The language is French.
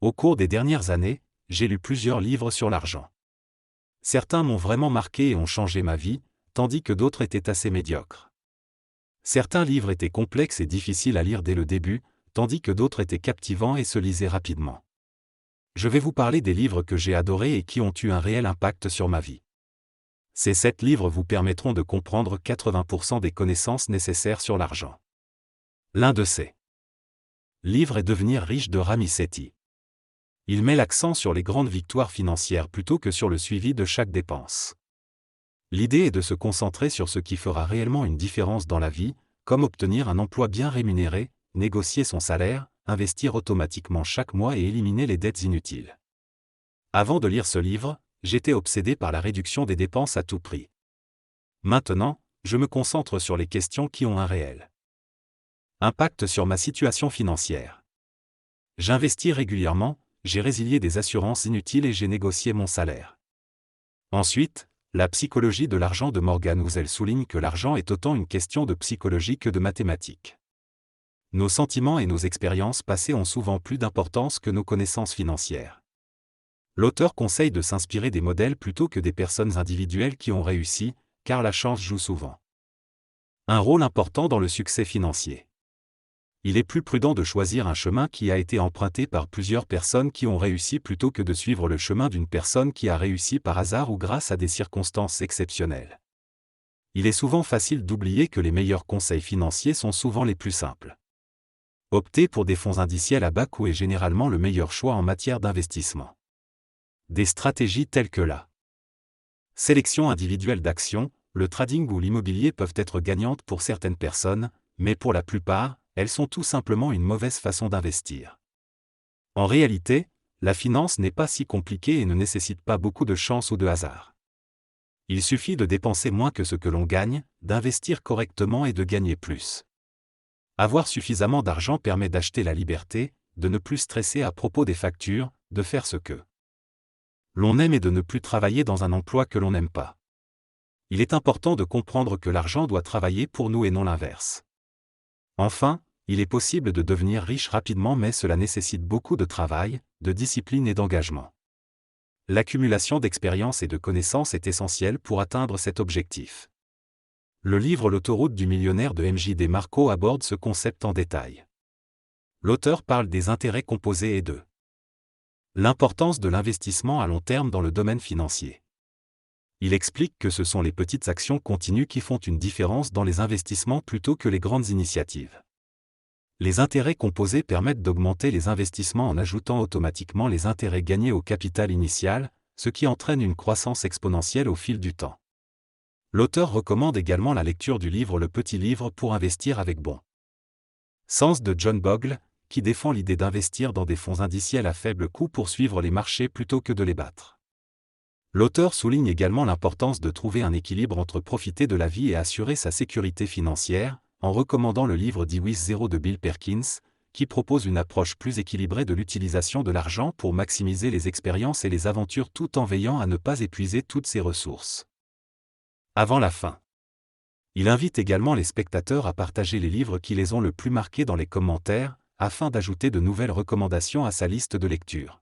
Au cours des dernières années, j'ai lu plusieurs livres sur l'argent. Certains m'ont vraiment marqué et ont changé ma vie, tandis que d'autres étaient assez médiocres. Certains livres étaient complexes et difficiles à lire dès le début, tandis que d'autres étaient captivants et se lisaient rapidement. Je vais vous parler des livres que j'ai adorés et qui ont eu un réel impact sur ma vie. Ces 7 livres vous permettront de comprendre 80% des connaissances nécessaires sur l'argent. L'un de ces livres est Devenir riche de Ramy Sethi. Il met l'accent sur les grandes victoires financières plutôt que sur le suivi de chaque dépense. L'idée est de se concentrer sur ce qui fera réellement une différence dans la vie, comme obtenir un emploi bien rémunéré, négocier son salaire, investir automatiquement chaque mois et éliminer les dettes inutiles. Avant de lire ce livre, j'étais obsédé par la réduction des dépenses à tout prix. Maintenant, je me concentre sur les questions qui ont un réel impact sur ma situation financière. J'investis régulièrement, j'ai résilié des assurances inutiles et j'ai négocié mon salaire. Ensuite, la psychologie de l'argent de Morgan Housel souligne que l'argent est autant une question de psychologie que de mathématiques. Nos sentiments et nos expériences passées ont souvent plus d'importance que nos connaissances financières. L'auteur conseille de s'inspirer des modèles plutôt que des personnes individuelles qui ont réussi, car la chance joue souvent un rôle important dans le succès financier. Il est plus prudent de choisir un chemin qui a été emprunté par plusieurs personnes qui ont réussi plutôt que de suivre le chemin d'une personne qui a réussi par hasard ou grâce à des circonstances exceptionnelles. Il est souvent facile d'oublier que les meilleurs conseils financiers sont souvent les plus simples. Opter pour des fonds indiciels à bas coût est généralement le meilleur choix en matière d'investissement. Des stratégies telles que la sélection individuelle d'actions, le trading ou l'immobilier peuvent être gagnantes pour certaines personnes, mais pour la plupart, elles sont tout simplement une mauvaise façon d'investir. En réalité, la finance n'est pas si compliquée et ne nécessite pas beaucoup de chance ou de hasard. Il suffit de dépenser moins que ce que l'on gagne, d'investir correctement et de gagner plus. Avoir suffisamment d'argent permet d'acheter la liberté, de ne plus stresser à propos des factures, de faire ce que l'on aime et de ne plus travailler dans un emploi que l'on n'aime pas. Il est important de comprendre que l'argent doit travailler pour nous et non l'inverse. Enfin, il est possible de devenir riche rapidement mais cela nécessite beaucoup de travail, de discipline et d'engagement. L'accumulation d'expériences et de connaissances est essentielle pour atteindre cet objectif. Le livre L'autoroute du millionnaire de M.J. Marco aborde ce concept en détail. L'auteur parle des intérêts composés et de l'importance de l'investissement à long terme dans le domaine financier. Il explique que ce sont les petites actions continues qui font une différence dans les investissements plutôt que les grandes initiatives. Les intérêts composés permettent d'augmenter les investissements en ajoutant automatiquement les intérêts gagnés au capital initial, ce qui entraîne une croissance exponentielle au fil du temps. L'auteur recommande également la lecture du livre Le Petit Livre pour investir avec bon sens de John Bogle, qui défend l'idée d'investir dans des fonds indiciels à faible coût pour suivre les marchés plutôt que de les battre. L'auteur souligne également l'importance de trouver un équilibre entre profiter de la vie et assurer sa sécurité financière, en recommandant le livre Dix Zéro de Bill Perkins, qui propose une approche plus équilibrée de l'utilisation de l'argent pour maximiser les expériences et les aventures tout en veillant à ne pas épuiser toutes ses ressources. Avant la fin. Il invite également les spectateurs à partager les livres qui les ont le plus marqués dans les commentaires, afin d'ajouter de nouvelles recommandations à sa liste de lecture.